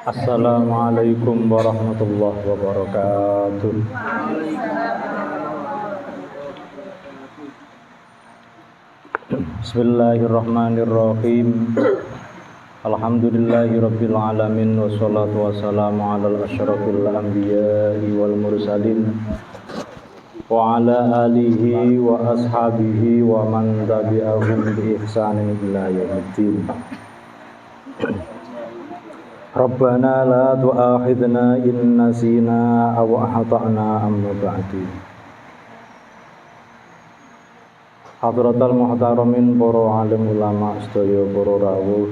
Assalamualaikum warahmatullahi wabarakatuh. Bismillahirrahmanirrahim. Alhamdulillahirabbil alamin wassalatu wassalamu alal asyrafil anbiya'i wal mursalin wa ala alihi wa ashabihi wa man tabi'ahum bi ihsanin ila yaumiddin. Rabbana la tu'akhidna in nasina aw akhtana amma ba'du. Hadratal muhtaramin para alim ulama sedaya para rawuh,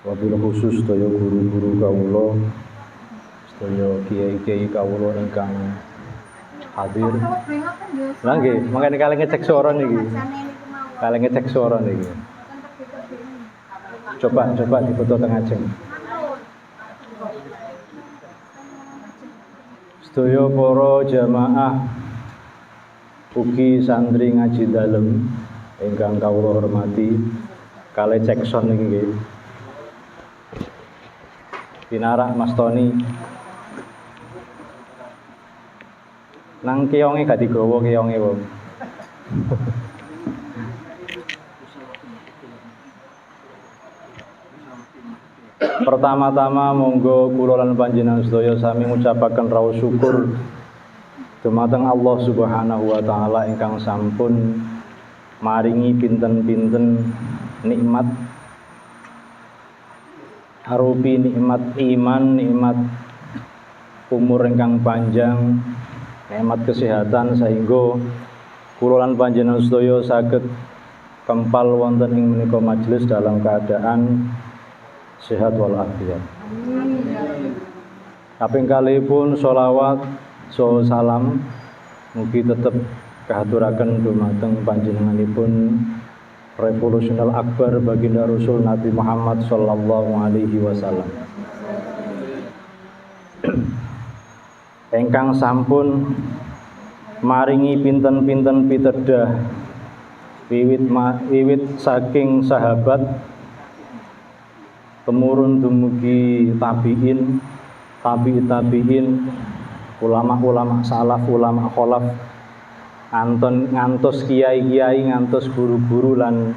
wabil khusus sedaya guru-guru kawula, sedaya kiai-kiai kawula ingkang hadir. Lah nggih, mangkene kali ngecek suara niki. Kali ngecek suara niki. Coba difoto tengah jeng. Sedaya para jamaah ugi santri ngaji dalem ingkang kawula hormati, kalih cek sound niki nggih. Pinarak Mas Tony. Nang keonge gak digawa keonge wong. Pertama-tama monggo kula lan panjenengan sedaya sami ngucapaken rawuh syukur dumateng Allah Subhanahu wa taala ingkang sampun maringi pinten-pinten nikmat arupi nikmat iman, nikmat umur ingkang panjang, nikmat kesehatan sehingga kula lan panjenengan sedaya saged kempal wonten ing menika majelis dalam keadaan sehat walafiat. Kaping kalihipun sholawat so salam mugi tetep kahaturaken dumateng panjenenganipun revolusional akbar baginda Rasul Nabi Muhammad sallallahu alaihi wasallam. Engkang sampun maringi pinten-pinten pitedah wiwit saking sahabat temurun dumugi tabi'in, ulama-ulama salaf, ulama kholaf, ngantos kiai-kiai, ngantos guru-guru lan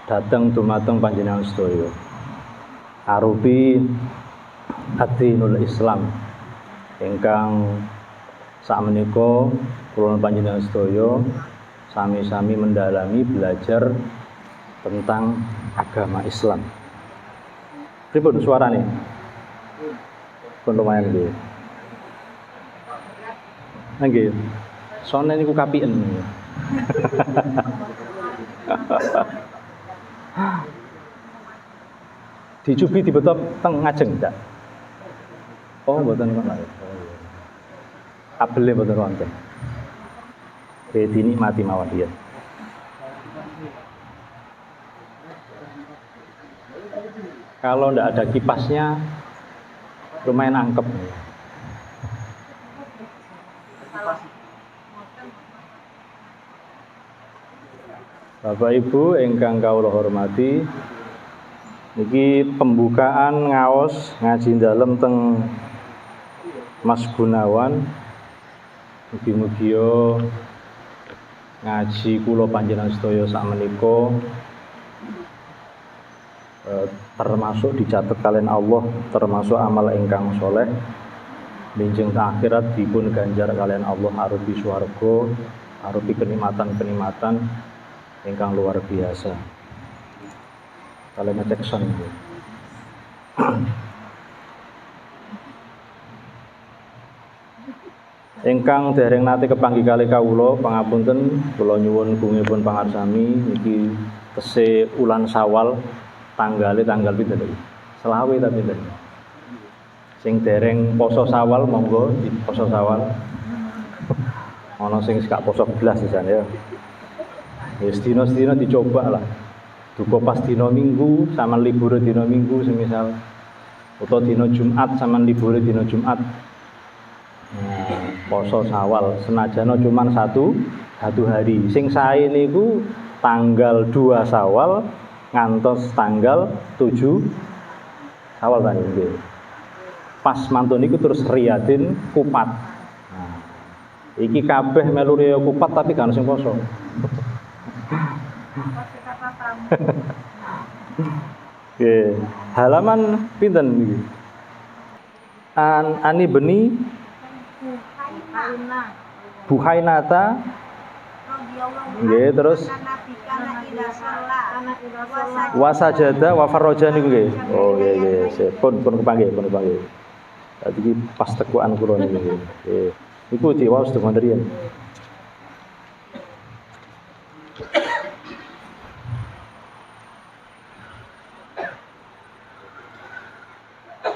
dateng dumateng panjenengan sedaya. Arupi ad-dinul Islam ingkang sakmenika kula panjenengan sedaya sami-sami mendalami belajar tentang agama Islam. Pripun suarane? Pun lumayan nggih. Nggih. Sone niku kapien. Dicubi dibetot teng ngajeng ndak? Oh, mboten kok. Kabele mboten wonten. Dinikmati mawon ya. Kalau ndak ada kipasnya lumayan angkep. Bapak Ibu ingkang kawula hormati, niki pembukaan ngaos ngaji dalem teng Mas Gunawan. Mugi-mugi ngaji kula panjenengan sedaya sakmenika termasuk dicatat kalian Allah, termasuk amal ingkang soleh benjing akhirat dipun ganjar kalian Allah arupi swarga, arupi kenikmatan-kenikmatan ingkang luar biasa. Kalian ngecek son itu. Ingkang dereng nate kepanggih kalih kawula pangapunten, kula nyuwun gungipun pangarsami niki tesih ulan Syawal. Tanggal pinten? Selawe ta pinten? Sing dereng poso Syawal monggo di poso Syawal. Ana sing gak poso belas sisan ya. Wis dina-dina dicoba lah. Duka pas dina Minggu sama libur dina Minggu semisal utawa dina Jumat sama libur dina Jumat. Poso Syawal senajana cuman satu hari. Sing sae niku tanggal 2 Syawal ngantos tanggal 7 Sawal tadi nggih. Pas mantun iku terus Riyadin Kupat. Nah, iki kabeh melu riya Kupat tapi kan sing poso. Nggih. Halaman pinten niki? Ani beni Buhainata. Nggih, terus wasajada wa farraja niku nggih. Oh nggih nggih, pun kepanggih. Dadi iki pas tekukan kula niku nggih. Nggih. Iku diwaos teng wonten.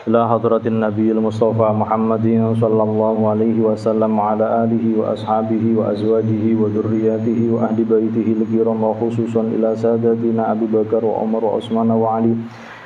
ila hadratin nabiyil mustafa Muhammadin sallallahu alaihi wasallam wa ala alihi wa ashabihi wa azwajihi wa dzurriyyatihi wa ahli baitihi al-kiram wa khususan ila sadatina Abu Bakar wa Umar wa Utsman wa Ali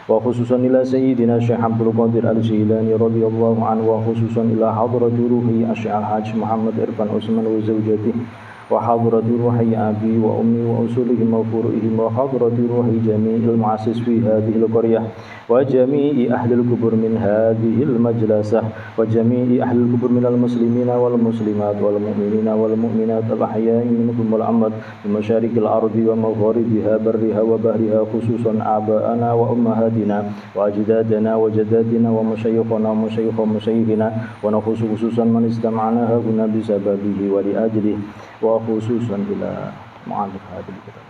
wa khususan ila sayyidina Syekh Abdul Qadir Al-Jilani radhiyallahu anhu wa khususan ila hadrati ruhi Syekh Al-Hajj Muhammad Irfan Utsman wa zawjatihi وحضرة روح أبي وأمي وأصولهم وفروعهم وحضرة روح جميع المعسس في هذه القرية وجميع أهل القبور من هذه المجلسة وجميع أهل القبور من المسلمين والمسلمات والمؤمنين والمؤمنات الأحياء منهم والأموات في مشارق الأرض ومغاربها برها وبحرها خصوصا آباءنا وأمهاتنا وأجدادنا وجداتنا ومشايخنا ومشايخ مشايخنا ونخص خصوصا من استمعنا هنا بسببه ولأجله وخصوصا إلى معلق هذه الكتاب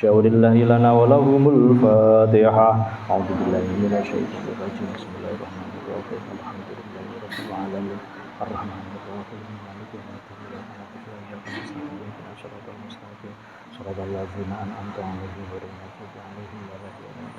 شاور الله لنا ولهم الفاتحة أعوذ بالله من الشيطان الرجيم بسم الله الرحمن الرحيم الحمد لله رب العالمين الرحمن الرحيم مالك يوم الدين إياك نعبد وإياك نستعين صراط المستقيم صراط الذين أنعمت عليهم غير المغضوب عليهم ولا الضالين.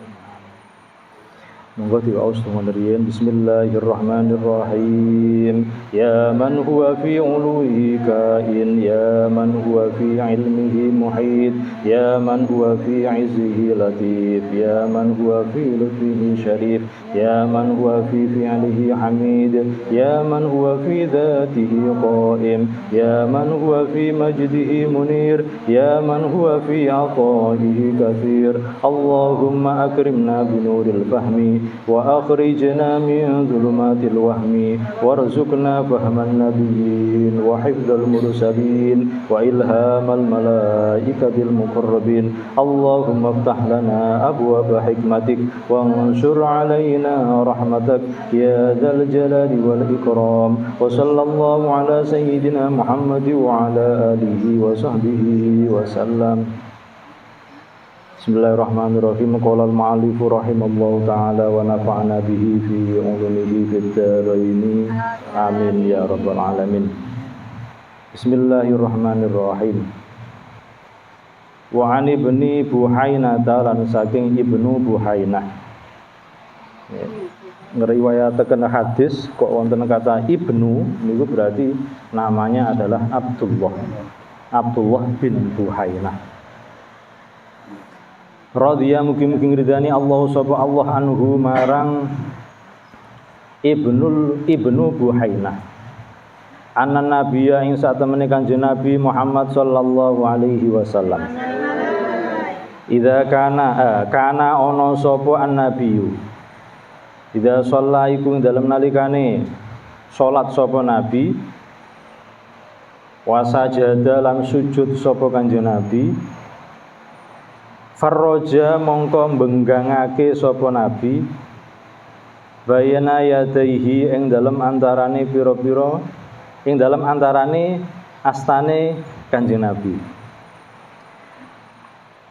Monggo diwaos tumandirian. Bismillahirrahmanirrahim. Ya man huwa fi uluhi kain, ya man huwa fi ilmihi muhit, ya man huwa fi izzihi latif, ya man huwa fi lutfihi syarif, ya man huwa fi fi'lihi hamid, ya man huwa fi dhatihi qaim, ya man huwa fi majdihi munir, ya man huwa fi ataihi kathir. Allahumma akrimna binuril fahmi وأخرجنا من ظلمات الوهم وارزقنا فهم النبيين وحفظ المرسلين وإلهام الملائكة المقربين. اللهم افتح لنا أبواب حكمتك وانشر علينا رحمتك يا ذا الجلال والإكرام. وصلى الله على سيدنا محمد وعلى آله وصحبه وسلم. Bismillahirrahmanirrahim. Qala al-mu'allif rahimallahu ta'ala wa nafa'na bihi fi ulumihi fid dharain. Amin ya rabbal alamin. Bismillahirrahmanirrahim. Wa an ibni Buhainah lan saking Ibnu Buhainah. Ngriwayataken hadis kok wonten kata Ibnu niku berarti namanya adalah Abdullah bin Buhainah. Radhiya mugi-mugi ngridani Allah sapa Allah anhu marang Ibnu Buhainah. Anan nabiyya ing satemene Kanjeng Nabi Muhammad sallallahu alaihi wasallam. Idza kana ana sapa an-nabiyyu. Idza shalla iku ing dalem nalikane salat sapa nabi wa sajada lan sujud sapa Kanjeng Nabi. Farroja mongko benggangake sapa nabi bayana yadaihi ing dalem antarane pira-pira ing dalem antarane astane Kanjeng Nabi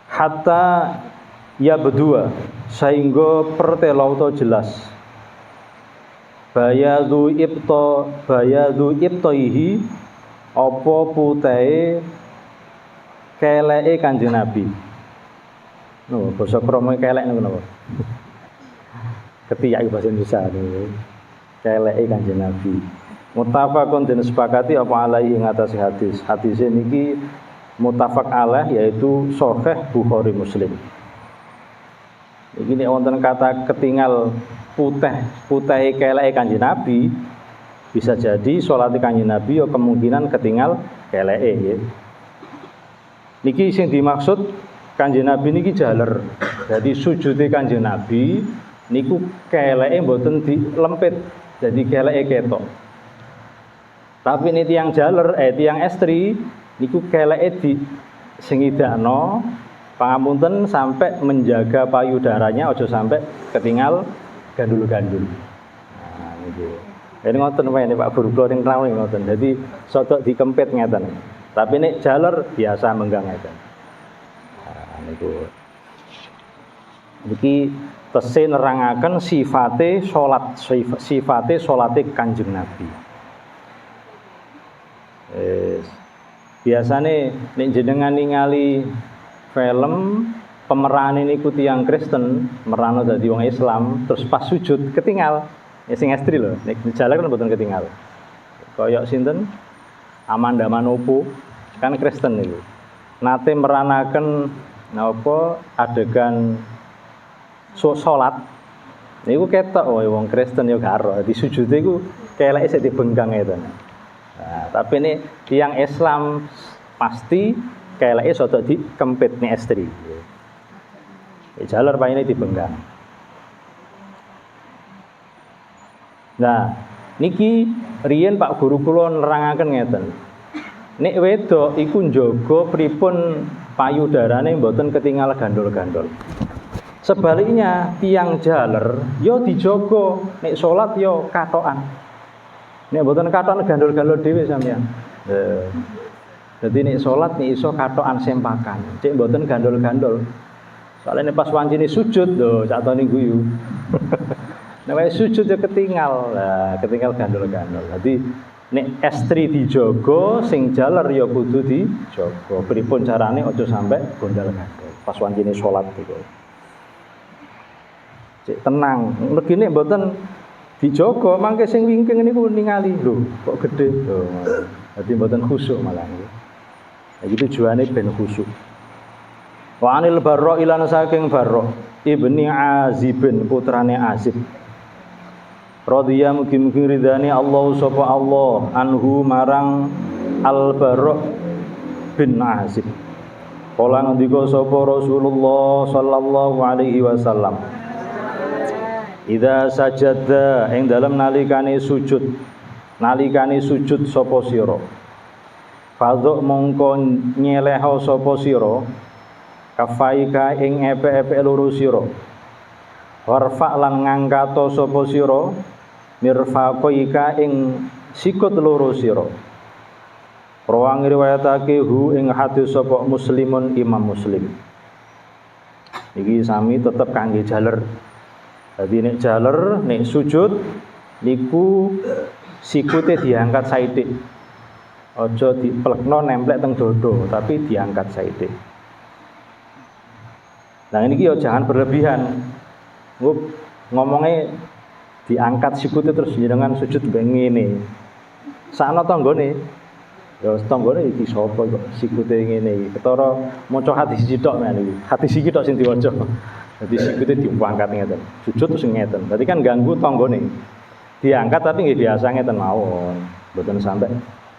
hatta ya berdua sehingga pertelo utawa jelas bayadu ibtaihi apa putahe keleke Kanjeng Nabi. No, basa kromo kelek niku napa? Ketiak bahasa Indonesia niku. Keleke Kanjeng Nabi. Muttafaqun den sepakati apa alaihi ing atase hadis. Hadise niki muttafaq alaih yaitu sahih Bukhari Muslim. Iki nek wonten kata ketinggal putih keleke Kanjeng Nabi, bisa jadi salat Kanjeng Nabi ya kemungkinan ketinggal keleke nggih. Niki sing dimaksud Kanjeng Nabi niki jaler. Jadi sujude Kanjeng Nabi niku keleke mboten dilempit, jadi keleke ketok. Tapi ini tiang jaler, tiang estri niku keleke di singidakno pangapunten sampai menjaga payudaranya ojo sampai ketinggal gandul-gandul. Nah niku. Ini ngoten wae Pak Guru kula ning rawuh ngoten. Dadi sodok dikempit ngeten. Tapi nek jaler biasa menggang ngeten. Nah niku. Niki tesih nerangaken sifate salate Kanjeng Nabi. Biasane nek jenengan ningali film pemeran niku tiyang Kristen merano dadi wong Islam terus pas sujud ketinggal. Ya sing estri lho, nek jalan kan mboten ketinggal. Kaya sinten? Amanda Manopo kan Kristen niku. Nate meranaken napa adegan salat. Niku ketok wong Kristen ya garo. Di sujude iku keleke sik dibenggang itu. Nah, tapi ini tiyang Islam pasti keleke sodo dikempit nih estri. Jalar paine dibenggang. Nah, niki riyen Pak Guru kula nerangaken ngeten. Nek wedok iku njaga pripun payudarane mboten ketinggal gandol-gandol. Sebaliknya tiang jaler yo dijaga, nek salat yo katokan. Nek mboten katokan gandol-gandol dhewe sampeyan. Dadi nek salat nek iso katokan sempakan, cek mboten gandol-gandol. Soalnya pas wancine sujud lho, catone guyu. Nek sujud ya ketinggal, ketinggal gandol-gandol. Jadi nek estri dijogo, sing jaler ya kudu dijogo. Pripun carane aja sampai gondal-gandol pas wancine salat iku. Cek tenang, regine mboten dijogo, mangke sing wingking niku ningali lho, kok gedhe. Dadi mboten khusyuk malah niku. Iki tujuane ben khusyuk. Wa anil Barra ilan saking Barra ibni Azibin putrane Azib. Radhiya mugi-mugi ridhani Allah sapa Allah anhu marang Al-Barra bin Azib. Kala ngendika sapa Rasulullah sallallahu alaihi wasallam. Idza sajada ing dalem nalikane sujud sapa sira. Fadhu mongko nyeleho sapa sira kafaika ing epe-epe loro sira. Warfa lan ngangkato sapa sira mirfaqaika ing sikut loro sira. Rawang riwayatake hu ing hadis sapa Muslimun Imam Muslim. Iki sami tetep kangge jaler. Dadi nek jaler, nek sujud niku sikute diangkat saithik. Aja diplekno nemplek teng dodo, tapi diangkat saithik. Nah ini yo jangan berlebihan. Ngomongnya diangkat sikute terus jenengan sujud ngene. Sakno tanggane. Ya tanggane iki sapa kok sikute ngene iki. Ketara maca hadis sithik men iki. Hadis iki tok sing diwaca. Dadi sikute diangkat ngeten. Sujud terus ngeten. Berarti kan ganggu tanggane. Diangkat tapi nggih biasa ngeten mawon. Mboten sampai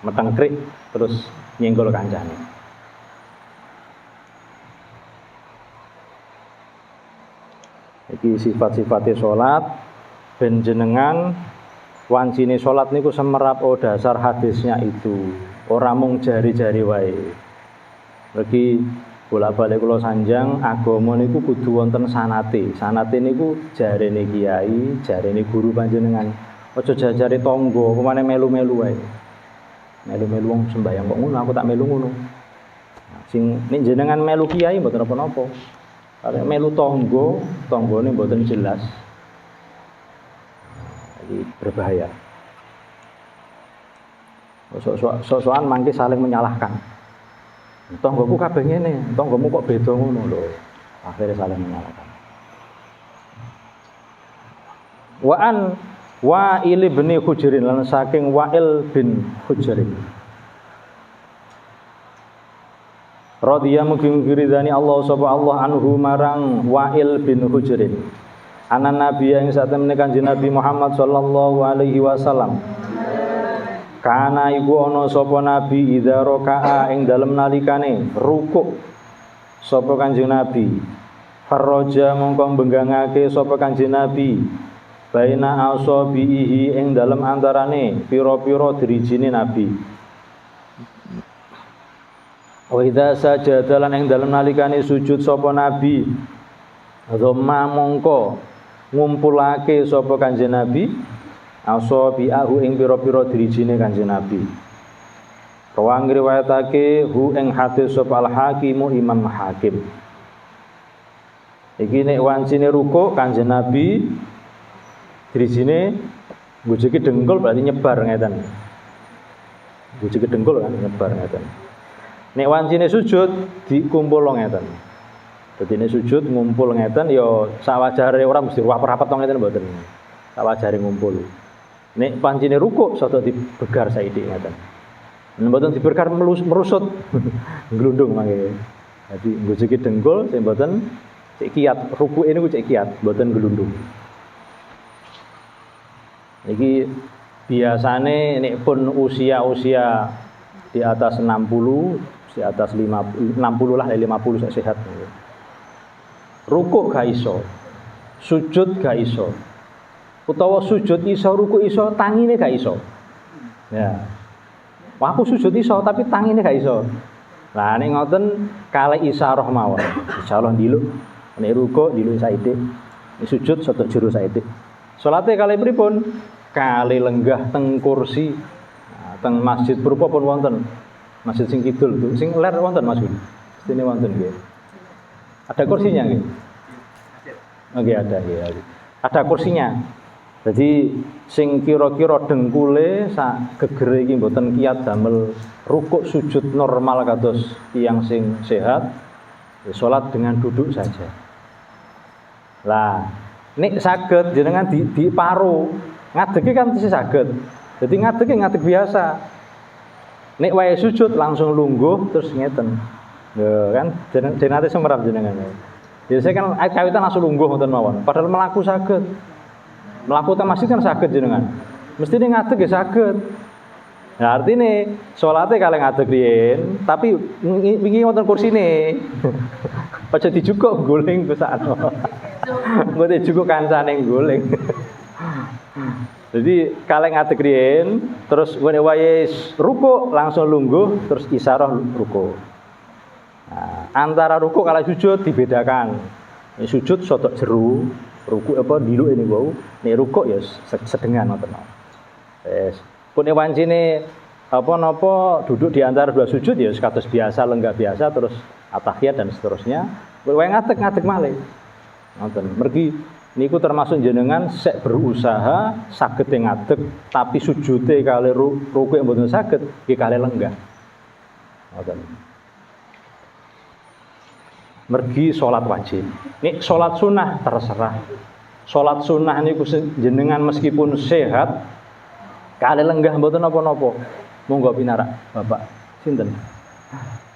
metengkrik terus nyenggol kancane. Iki sifat-sifatnya sholat ben jenengan wancine sholat niku semerap dasar hadisnya itu ora mung jari-jari wae. Lagi bolak-balik kula sanjang agama niku kudu wonten sanate. Sanate niku jarene kiai, jarene guru panjenengan. Aja jajare tangga, pemane melu-melu wae. Melu-melu wong sembayang kok ngono, aku tak melu ngono. Sing nek jenengan melu kiai mboten napa-napa. Kalau melu tanggane mboten jelas. Jadi berbahaya. Sok-sokan mangke saling menyalahkan. Tanggoku kabeh ngene, tanggomu kok beda ngono lho. Akhirnya saling menyalahkan. Wa'il bin Hujrin lan saking Wa'il bin Hujrin. Radhiya mugi-mugi ridhani Allah sapa Allah anhu marang Wa'il bin Hujrin. Ana nabi yang saat temene Kanjeng Nabi Muhammad sallallahu alaihi wasallam. Kana iku ana sapa nabi idza raka'a ing dalem nalikane rukuk sapa Kanjeng Nabi. Farroja mongko benggangake sapa Kanjeng Nabi baina asabihi ing dalem antarane pira-pira drijine Nabi. Wa idza sajada lan ing dalem nalikane sujud sapa Nabi dhamma mongko ngumpulake sapa Kanjeng Nabi asabihu ing pira-pira drijine Kanjeng Nabi. Rawang riwayatake hu ing hadis sapa Al-Hakim Imam Hakim. Iki nek wancine ruku Kanjeng Nabi drijine ngujeki dengkul berarti nyebar ngeten. Ngujeki dengkul kan nyebar ngeten. Nek wancine sujud dikumpul ngeten. Dadi nek sujud ngumpul ngeten ya sawajare ora mesti rapat-rapat ngeten mboten. Sawajare ngumpul. Nek pancine ruku sada dibegar saithik ngeten. Nek mboten dibegar merusut glundung mangke. Dadi ngujeki dengkul sing mboten cek kiat, ruku ini cek kiat, mboten glundung. Iki biasane nek pun usia-usia di atas 60, di atas 60 lah, 50 sak sehat. Ruku gak iso. Sujud gak iso. Utawa sujud iso, ruku iso, tangine gak iso. Ya. Wah, aku sujud iso tapi tangine gak iso. Lah nek ngoten kalih isarah mawon. Insyaallah diluk. Nek ruku diluk saithik. Nek sujud soto jero saithik. Salate kalih pripun? Kalih lenggah teng kursi. Nah, teng masjid berupa pun wonten. Masjid sing kidul tuh, sing ler wonten Mas Budi. Sini wonten nggih. Ada kursinya nggih? Oke, ada nggih. Ada kursinya. Jadi sing kira-kira dengkule sak gegere iki mboten kiat damel rukuk sujud normal kados tiyang sing sehat. Ya, salat dengan duduk saja. Lah, nek saged jenengan di paro, ngadege kan mesti saged. Jadi ngadeg biasa. Nek wae sujud langsung lungguh terus ngeten. Lho kan jenate semerap jenengan. Biasanya kan kawitan langsung lungguh ngoten mawon. Padahal mlaku saged. Mlaku teng masjid kan saged jenengan. Mesti ngadeg ya saged. Nah, artine salate kalih ngadeg riyen, tapi wingi wonten kursine. Aja dijukuk guling ku sakno. Engko dijukuk kancane guling. Jadi kalih ngadeg riyen, terus wae ruku langsung lungguh, terus isyarah ruku. Nah, antara ruku kalih sujud dibedakan. Nek sujud sotok jero, ruku apa diluk ini wau. Nek ruku ya sedengan ngoten. Wes, pun wancine apa napa duduk di antara dua sujud ya kados biasa, lenggah biasa, terus atahiyat dan seterusnya. Wae ngadeg malih. Ngoten. Mergi niku termasuk jenengan sek berusaha saged ngadeg tapi sujude kalih ruku mboten saged nggih kalih lenggah. Ngoten. Mergi salat wajib. Nek salat sunah terserah. Salat sunah niku jenengan meskipun sehat kalih lenggah mboten napa-napa. Monggo pinarak, Bapak. Sinten?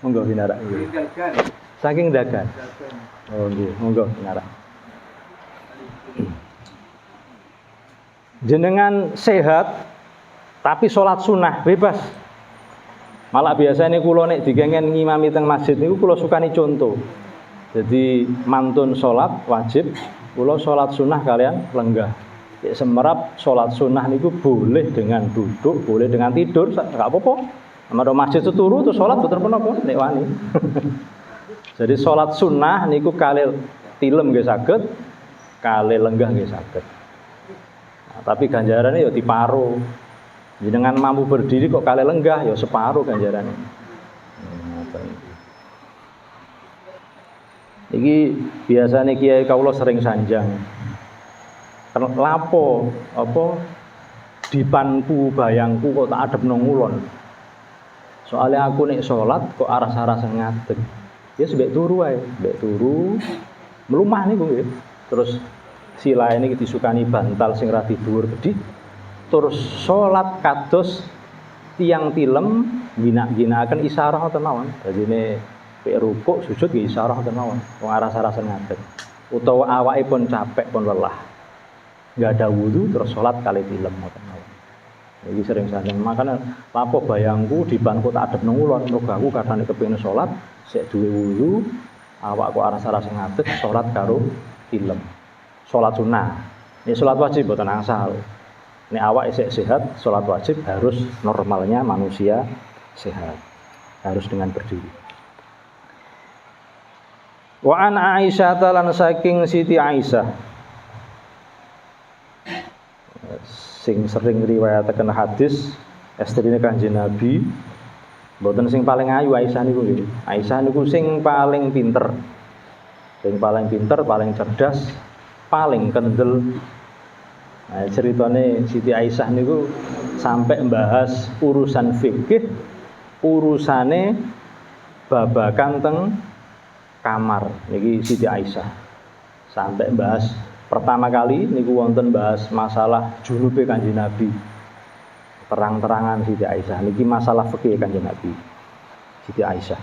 Monggo pinarak. Saking dagan. Oh nggih, monggo pinarak. Jenengan sehat tapi sholat sunnah bebas. Malah biasanya kula nek dikengen ngimami teng masjid niku kula sukani contoh. Jadi mantun sholat wajib, kula sholat sunnah kalian lenggah. Semerap sholat sunnah niku boleh dengan duduk, boleh dengan tidur, enggak apa-apa. Amarga masjid seturu terus sholat boten menapa nek wani. Jadi sholat sunnah niku kalih tilem nggih saged, kalih lenggah nggih saged. Nah, tapi ganjarannya ya diparo. Jenengan mampu berdiri kok kalih lenggah ya separuh ganjarannya. Iki biasanya kiai kawula sering sanjang. Lapo apa dipanku bayangku kok tak adepno ngulon. Soalnya aku nek salat kok aras-aras ngadeg. Ya sebek turu wae, sebek turu mlumah niku nggih. Terus sila ini disukani bantal sing radi dhuwur gedhi. Terus salat kados tiang tilem gina-ginakaken isyarah ngoten mawon. Dadine pek rukuk sujud nggih isyarah ngoten mawon. Wong aras-aras ngadeg. Utawa awake pun capek pun lelah. Enggak ada wudu terus salat kali tilem ngoten mawon. Iki sering sanjang makane lapo bayangku di bangku tak adep nang ulon mergo aku kadane kepengin salat sik duwe wudu awak kok aras-aras ngadeg salat karo film. Salat sunah. Ini salat wajib mboten angsal. Ini awak isih sehat, salat wajib harus normalnya manusia sehat. Harus dengan berdiri. Wa an Aisyah lan saking Siti Aisyah sing sering riwayataken hadis estrine Kanjeng Nabi mboten sing paling ayu Aisyah niku nggih. Aisyah niku sing paling pinter. Sing paling pinter, paling cerdas, paling kendel. Nah, ceritane Siti Aisyah niku sampai membahas urusan fikih, urusane babakan teng kamar niki Siti Aisyah. Sampai bahas pertama kali niku wonten bahas masalah junube Kanjeng Nabi. Terang-terangan Siti Aisyah niki masalah fikih Kanjeng Nabi. Siti Aisyah.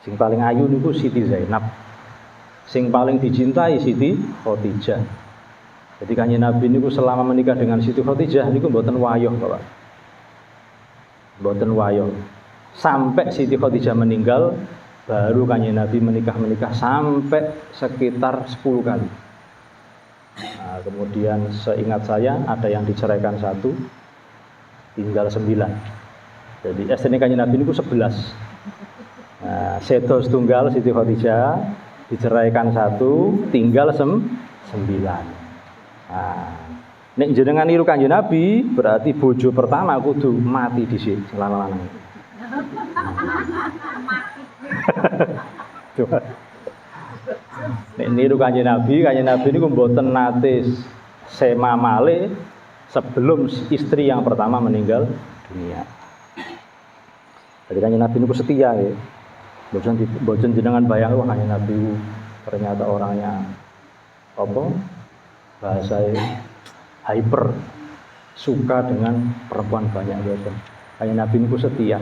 Sing paling ayu niku Siti Zainab. Sing paling dicintai Siti Khadijah. Jadi Kanjeng Nabi niku selama menikah dengan Siti Khadijah niku mboten wayoh, Bapak. Mboten wayoh. Sampai Siti Khadijah meninggal baru Kanjeng Nabi menikah sampai sekitar 10 kali. Nah, kemudian seingat saya ada yang diceraikan 1, tinggal 9. Jadi istri Kanjeng Nabi niku 11. Nah, sedo setunggal Siti Khadijah diceraikan 1, tinggal 9. Nah, nek jenengan niru Kanjeng Nabi berarti bojo pertama kudu mati dhisik sing lanang. Coba. Nek niru Kanjeng Nabi niku mboten nate sema male sebelum istri yang pertama meninggal dunia. Jadi Kanjeng Nabi niku setia ya. Boten jenengan bayang wah Kanjeng Nabi ternyata orangnya apa? Bahasa hyper, suka dengan perempuan banyak gitu. Kanjeng Nabi niku setia.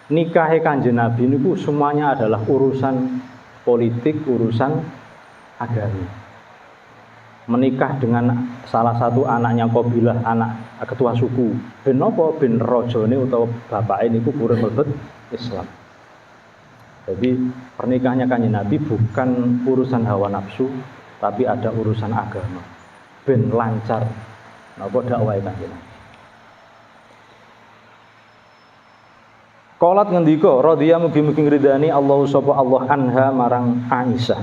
Nikahe Kanjeng Nabi niku semuanya adalah urusan politik, urusan agama. Menikah dengan salah satu anaknya kabilah, anak ketua suku. Ben napa ben rajane utawa bapake niku purun mlebet Islam. Jadi pernikahannya Kanjeng Nabi bukan urusan hawa nafsu, tapi ada urusan agama. Ben lancar napa dakwahe Kanjeng Nabi. Qalat ngendika radhiya mugi-mugi ngridani Allah sapa Allah anha marang Aisyah.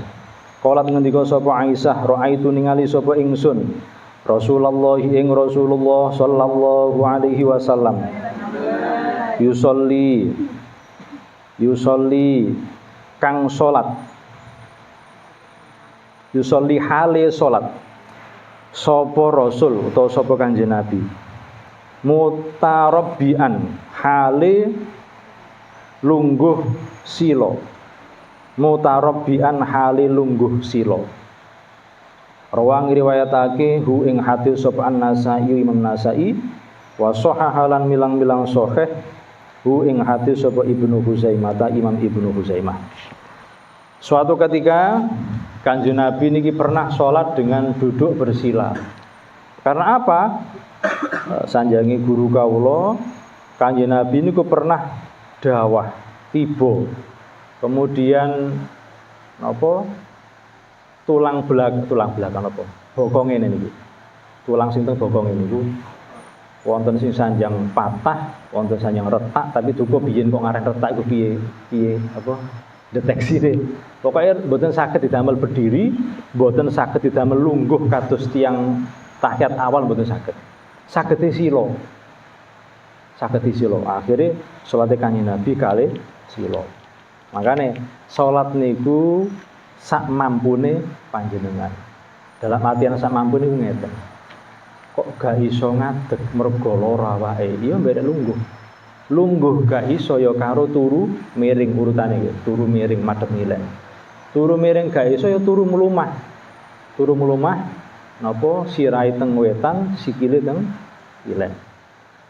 Qalat ngendika sapa Aisyah raaitu ningali sapa ingsun Rasulullah ing Rasulullah sallallahu alaihi wasallam yusolli kang salat yusolli hale salat sapa Rasul utawa sapa Kanjeng Nabi mutarabbian hale lungguh silo mutarabbian hali lungguh silo. Rawang riwayatake hu ing hadis sapa An-Nasa'i Imam Nasa'i wa sahahalan milang-milang sahih hu ing hadis sapa Ibnu Huzaimah Imam Ibnu Huzaimah. Suatu ketika Kanjeng Nabi niki pernah sholat dengan duduk bersila. Karena apa? Sanjangi guru kawula Kanjeng Nabi niku pernah dawah tiba kemudian apa tulang belakang apa bokong ini niku tulang sinten bokong ini niku wonten sing sanjang patah wonten sanjang retak tapi duka biyen kok ngaran retak iku piye apa deteksine pokoknya mboten saged didamel berdiri mboten saged didamel lungguh kados tiyang tahiyat awal mboten saged sila akhirnya sholat Kanjeng Nabi kali sila. Makanya sholat niku sak mampune panjenengan. Dalam artian sak mampune niku ngeten. Kok gak iso ngadeg mergo lara awake? Iya mbek lungguh. Lungguh gak iso ya karo turu miring urutane iki. Turu miring madhep ngilek. Turu miring gak iso ya turu mlumah. Turu mlumah napa sirahe teng wetan, sikile teng ilek.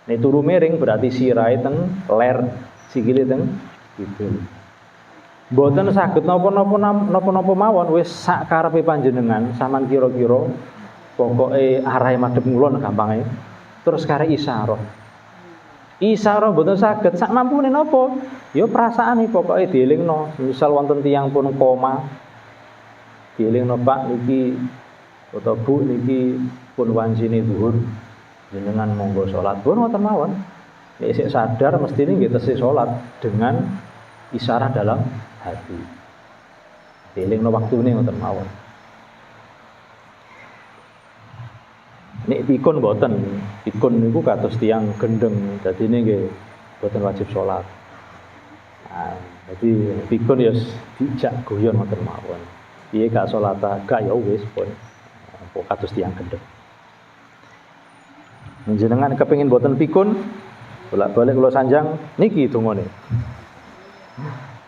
Nek turu miring berarti sirahe teng ler, sikile teng kidul. Mboten saged napa-napa mawon wis sak karepe panjenengan sampean kira-kira pokoke arahe madhep ngulon gampange. Terus kare isyarah. Isyarah mboten saged sak mampune napa? Ya perasaane pokoke dielingno. Misal wonten tiyang pun koma, dielingno Pak niki utawa Bu niki pun wancine zuhur jenengan monggo salat. Pun ngoten mawon. Nek isih sadar mestine nggih tesih salat dengan isyarah dalam hati. Dielingno waktune ngoten mawon. Nek pikun mboten, pikun niku kados tiyang gendeng, dadine nggih mboten wajib salat. Nah, dadi pikun ya dijak guyon ngoten mawon. Piye gak salat gak ya wis pun. Kok kados tiyang gendeng. Njenengan kepengin mboten pikun, bolak-balik kula sanjang niki dongane.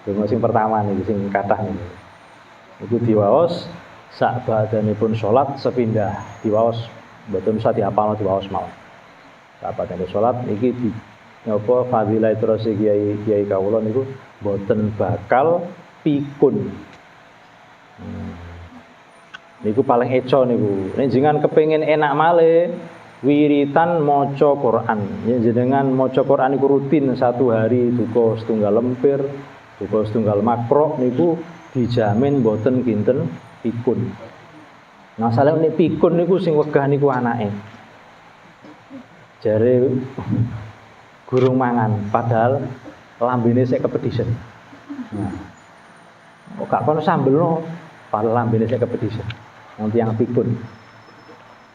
Donga sing pertama niki sing kathah niki. Iku diwaos sak badanipun salat sepindah diwaos mboten usah dihafalno diwaos mawon. Sak badane salat niki di napa fadilah terus kiai kawula niku mboten bakal pikun. Niku paling eco niku. Nek jenengan kepengin enak malih wiritan maca Quran. Yen jenengan maca Quran niku rutin satu hari duka setunggal lempir, duka setunggal makro niku dijamin mboten kinten pikun. Nah, salah nek pikun niku sing wegah niku anake. Jare gurung mangan padahal lambene sik kepedisen. Nah. Kok gak kono sambelno padahal lambene sik kepedisen. Wong tiyang pikun.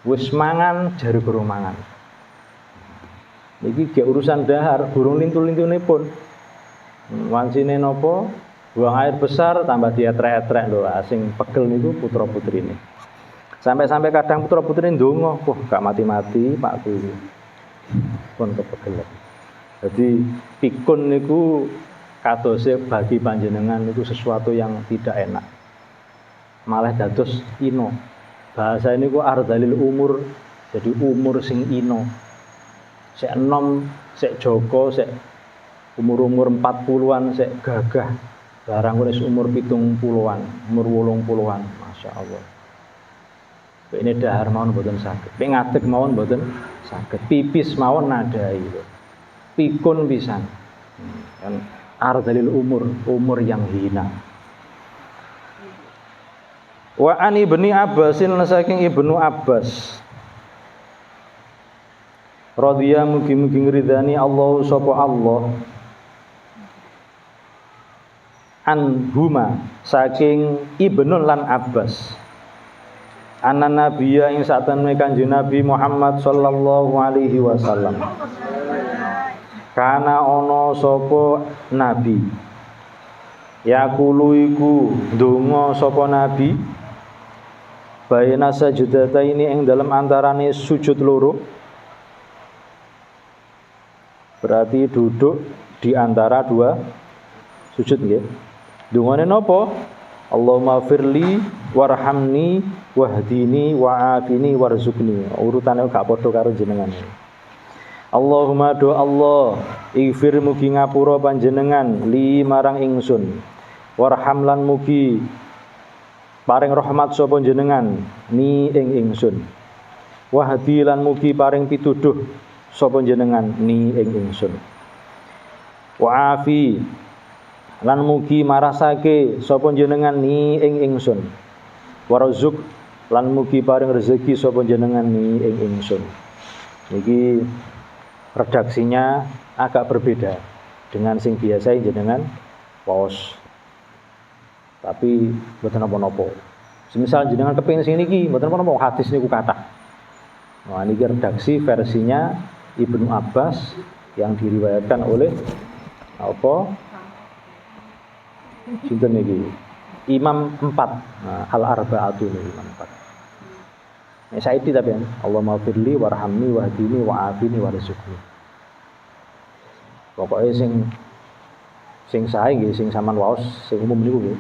Wis mangan jare gurung mangan. Niki ge urusan dahar, gurung lintu-lintunipun. Wancine napa? Buang air besar tambah dietrek-etrek lho, sing pegel niku putra-putrine. Sampai-sampai kadang putra-putrine ndonga, "Wah, gak mati-mati Pakku." Pun kepegel. Jadi pikun niku kadose bagi panjenengan itu sesuatu yang tidak enak. Malah dados ino. Bahasa ini ku ardalil umur, jadi umur sing ino. Sek enom, sek joko, sek umur-umur 40-an, sek gagah. Barang wis umur 70-an, umur 80-an, Masya Allah. Ini dahar mawon mboten saged. Nek ngadeg mawon mboten saged. Pipis mawon nadai. Pikun pisan. Kan ardalil umur yang hina. Wa an ibni Abbasin saking Ibnu Abbas. Radhiya mugi-mugi ngridani Allah sapa Allah. Anhuma saking Ibnu lan Abbas. Anan nabiyya ing satemene Kanjeng Nabi Muhammad sallallahu alaihi wasallam. Kana ana sapa nabi. Yaqulu iku ndonga sapa nabi. Baina sajudataini ing dalam antarane sujud loro. Berarti duduk di antara dua sujud nggih. Dungane napa? Allahumma firli warhamni wahdini wa'afini warzuqni. Urutane gak padha karo jenengan. Allahumma do Allah ighfir mugi ngapura panjenengan li marang ingsun. Warham lan mugi paring rahmat sapa jenengan ni ing ingsun. Wahdi lan mugi paring pituduh sapa jenengan ni ing ingsun. Wa'afi lan mugi marasake sapa jenengan ni ing ingsun. Warzuq lan mugi paring rezeki sapa jenengan ni ing ingsun. Niki redaksinya agak berbeda dengan sing biasa jenengan waos. Tapi mboten napa-napa. Semisal jenengan kepengin sing niki mboten napa-napa hadis niku kathah. Nah, niki redaksi versinya Ibnu Abbas yang diriwayatkan oleh apa? Sinten niki? Imam 4. Nah, al-arba'atu niki Imam 4. Nek saiki tapi Allahumma firli warhamni wahdini wa'afini warzuqni. Pokoke sing sae nggih sing sampean waos sing umum niku nggih.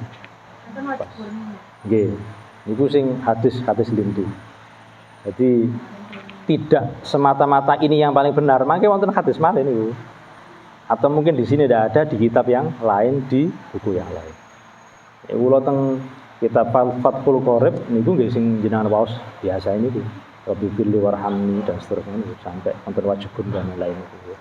Nggih. Niku sing hadis lintu. Jadi tidak semata-mata ini yang paling benar, mangke wonten hadis malih niku. Atau mungkin di sini tidak ada di kitab yang lain, di buku yang lain. Kula teng kitab Fathul Qorib niku nggih sing jenengan waos biasa niku. Rabbi firli warhamni dan seterusnya niku sampai wonten wajibun dan lain-lain niku.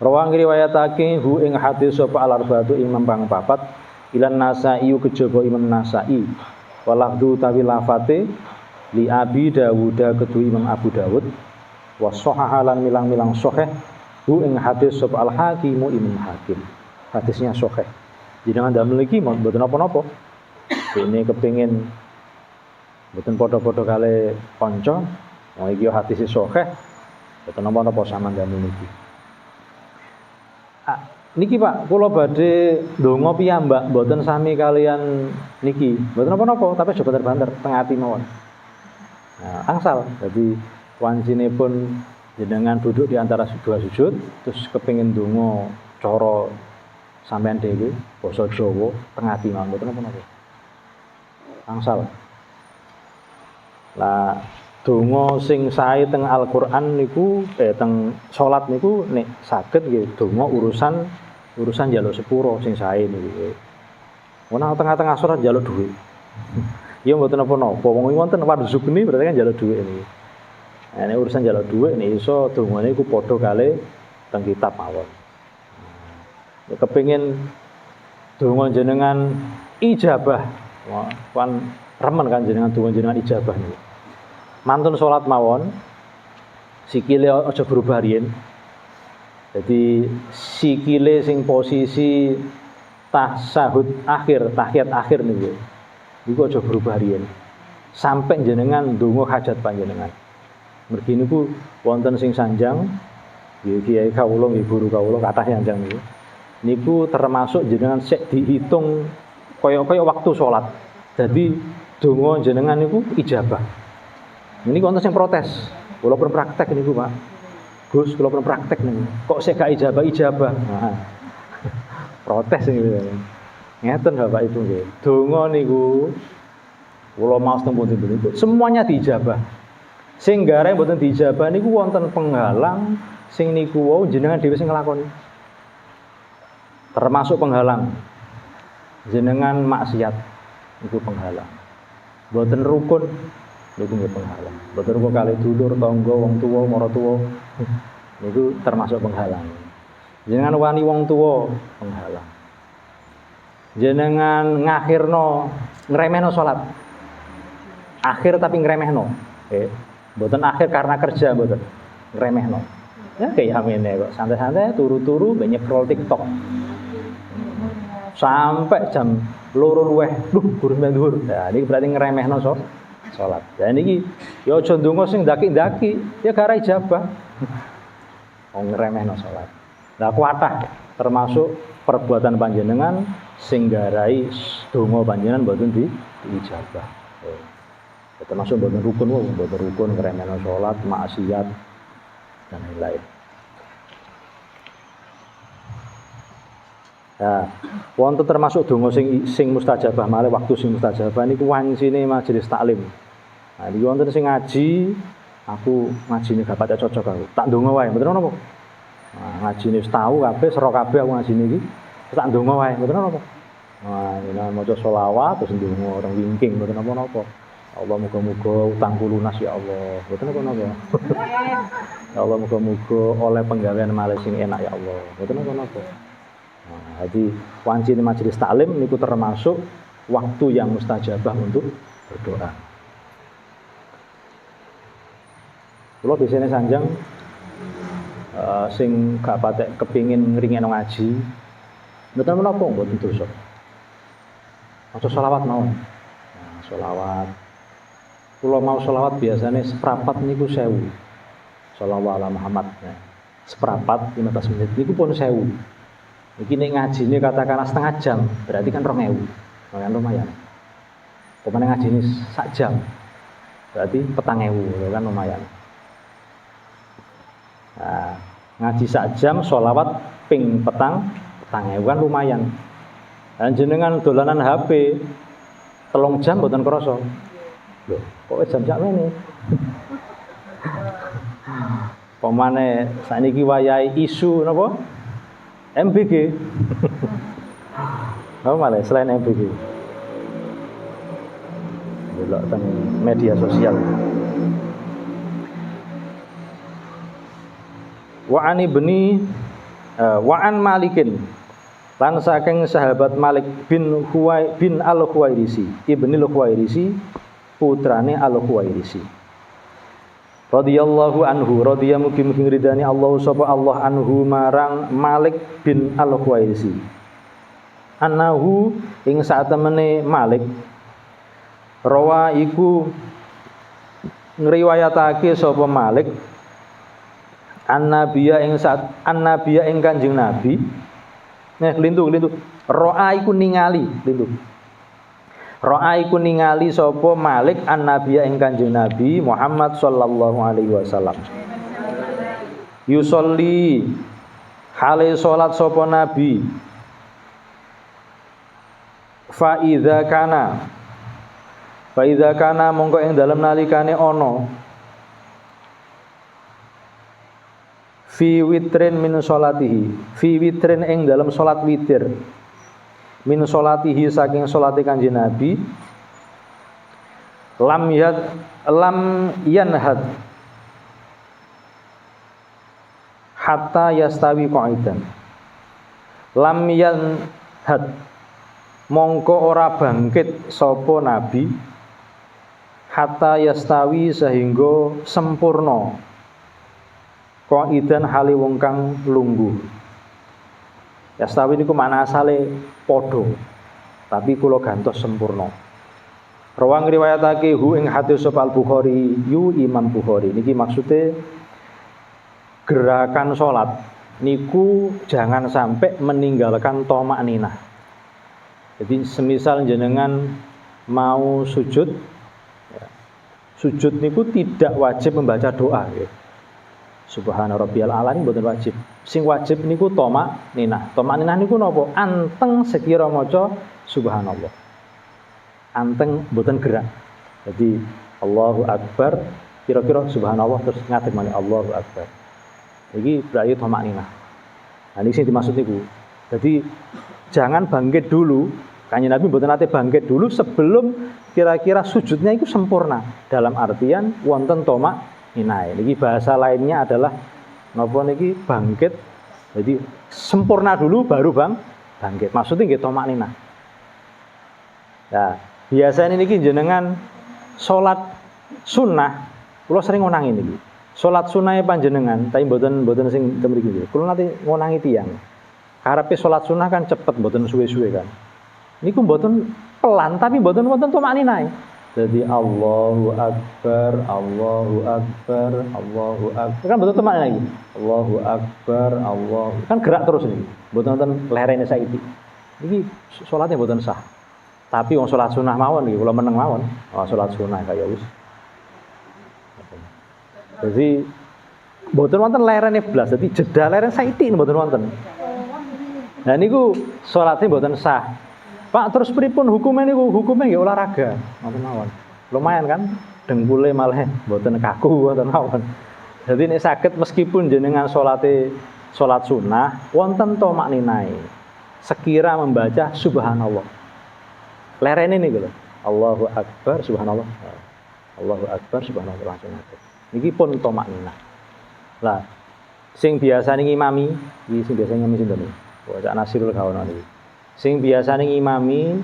Rawang riwayatake hu ing hadis sapa al-arba'atu imam pang papat ilan Nasa'i kejaba Imam Nasa'i walafdu tawi lafate li Abi Dawud kedue Imam Abu Dawud wa sahahalan milang-milang sahih hu ing hadis sapa al-Hakim Imam Hakim hadisnya sahih jenengan ndamel iki mboten napa-napa dene kepengin mboten padha-padha kali kanca wong iki hadise sahih mboten napa-napa sampeyan ndamel iki niki Pak, kula badhe ndonga piyambak mboten sami kalian niki. Mboten napa-napa, tapi aja banter-banter teng ati mawon. Nah, angsal. Jadi wancinipun jenengan duduk di antara dua sujud terus kepengin ndonga cara sampean dhewe basa Jawa teng ati mawon mboten napa-napa. Angsal. Lah donga sing sae teng Al-Qur'an niku teng salat niku nek saged nggih donga urusan njaluk sepuro sing sae niku. Ana tengah-tengah surat njaluk dhuwit. Ya mboten napa-napa, wong wonten warzukni berarti kan njaluk dhuwit niki. Nah nek urusan njaluk dhuwit nek iso dongane iku padha kali teng kitab mawon. Nek kepengin donga jenengan ijabah, kan remen kan jenengan donga jenengan ijabah niku. Mantun salat mawon sikile aja berubah riyen. Jadi sikile sing posisi tasyahud akhir, tahiyat akhir niku. Niku aja berubah riyen. Sampai jenengan ndonga hajat panjenengan. Mergi niku wonten sing sanjang nggih kiai kawula nggih guru kawula kathah sanjang niku. Niku termasuk jenengan sik dihitung kaya waktu salat. Jadi donga jenengan niku ijabah. Ini wonten sing protes. Kula pun praktek niku, Pak. Gus, kula pun praktek niku. Kok sik gak ijabah? Nah. Protes niku. Ngeten Bapak Ibu nggih. Donga niku kula maos teng pundi niku semuanya diijabah. Sing gareng mboten diijabah niku wonten penghalang sing niku wau jenengan dhewe sing nglakoni. Termasuk penghalang jenengan maksiat niku penghalang. Mboten rukun niku nggih penghalang. Mboten rukun kalih dulur, tangga, wong tuwa, maratuwa. Niku termasuk penghalang. Jenengan wani wong tuwa penghalang. Jenengan ngakhirno ngremehno salat. Akhir tapi ngremehno. Mboten akhir karena kerja mboten. Ngremehno. Ya kayak amene kok santai-santai turu-turu nyekrol TikTok. Sampai jam 2 luweh, gurun dhuwur. Nah, ini berarti ngremehno salat. Ya niki ya aja ndonga sing ndaki-ndaki, ya gara ijabah. Wong ngremehno salat. Lah kuatah termasuk perbuatan panjenengan sing garai donga panjenengan mboten diijabah. Termasuk mboten rukun ngremehno salat, maksiat dan lain-lain. Ya, wonten termasuk donga sing mustajabah malih waktu sing mustajabah niku wancine majelis taklim. Nah, iki wonten sing ngaji, aku ngajine gak patek cocok aku. Tak ndonga wae, mboten napa. Nah, ngajine wis tau kabeh, sero kabeh aku ngajine iki. Tak ndonga wae, mboten napa. Nah, yen maca selawat terus ndonga orang wingking, mboten napa-napa. Allah muga-muga utangku lunas ya Allah. Mboten napa-napa. Ya Allah muga-muga oleh penggawean malih sing enak ya Allah. Mboten napa-napa. Nah, jadi wancine majelis taklim niku termasuk waktu yang mustajabah untuk berdoa. Kula biasane sanjang sing gak patek kepingin ngringekno ngaji, mboten menapa mboten dosa. Maca selawat mawon. Nah, selawat. Kula mau selawat biasane seprapat niku 1000. Shallallahu ala Muhammad. Nah, seprapat 15 menit niku pun 1000. Iki nek ngajine katakanlah setengah jam, berarti kan 2000. Lumayan. Pemene ngajine sak jam. Berarti 4000, kan lumayan. Nah, ngaji sak jam, sholawat ping petang kan lumayan. Dan jenengan dolanan HP 3 jam mboten krasa. Lho, kok jam sak ngene? Pemane sakniki wayahe isu napa? MBG. Apa malah selain MBG? Delok teng media sosial. Wa ani bni Wa an Malikin lan saking sahabat Malik bin Al-Huwairisi ibnil Huwairisi putrane Al-Huwairisi radhiyallahu anhu radhiya mugi-mugi ridani Allah sapa Allah anhu marang Malik bin Al-Huwairisi annahu ing satemene Malik rawa iku ngriwayatake sapa Malik annabiya ing Kanjeng Nabi lintu roa iku ningali sapa Malik annabiya ing Kanjeng Nabi Muhammad sallallahu alaihi wasallam yusolli hale salat sapa Nabi fa idza kana mongko ing dalem nalikane ana fi witrin min sholatihi fi witrin ing dalam salat witir min sholatihi saking salate Kanjeng Nabi lam yanhad hatta yastawi qa'idan lam yanhad mongko ora bangkit sapa Nabi hatta yastawi sehingga sempurna qa'idan hale wong kang lungguh. Yastawi niku makna asale padha. Tapi kula gantos sempurna. Rawang riwayatake hu ing hadis sapa Al-Bukhari, yu Imam Bukhari. Niki maksude gerakan salat niku jangan sampai meninggalkan tomak ninah. Jadi semisal jenengan mau sujud sujud niku tidak wajib membaca doa ya. Subhana rabbiyal a'la niku mboten wajib. Sing wajib niku tomak ninah. Tomak ninah niku napa? Anteng sekira maca subhanallah. Anteng mboten gerak. Jadi Allahu Akbar kira-kira subhanallah terus ngadeg malih Allahu Akbar. Iki berarti tomak ninah. Nah ini sing dimaksud niku. Jadi jangan bangkit dulu. Kanjeng Nabi mboten nate bangkit dulu sebelum kira-kira sujudnya itu sempurna. Dalam artian wonten tomak ninah. Niki bahasa lainnya adalah napa niki bangkit. Jadi sempurna dulu baru bangkit. Maksudnya nggih tomak ninah. Nah, biasanya niki jenengan salat sunnah, kula sering ngonangi niki. Salat sunnah panjenengan, tapi mboten sing ten mriki. Kula nanti ngonangi tiyang. Karepe salat sunnah kan cepet mboten suwe-suwe kan. Niku mboten pelan tapi mboten wonten tomak ninah. Jadi Allahu Akbar, Allahu Akbar, Allahu Akbar. Kan betul teman lagi. Allahu Akbar, Allah. Kan gerak terus nih. Mboten wonten lerene saiki. Iki salatnya mboten sah. Tapi wong salat sunah mawon iki, kula meneng mawon. Oh, salat sunah kaya wis. Jadi mboten wonten lerene blas. Jadi jeda leren saiki mboten wonten. Nah niku salatnya mboten sah. Pak terus pripun hukumnya niku? Hukumnya nggih olahraga. Ngoten mawon. Lumayan kan? Dengkule malah mboten kaku ngoten mawon. Jadi nek saged meskipun jenengan salat sunah wonten tomak ninah. Sekira membaca subhanallah. Lerene niku lho. Allahu Akbar subhanallah. Allahu Akbar subhanallah langsung ngaten. Niki pun tomak ninah. Lah sing biasa ngimami, iki sing biasa ngimami sinten niku? Wah, Nasirul Kawana niki. Sing biasane ngimami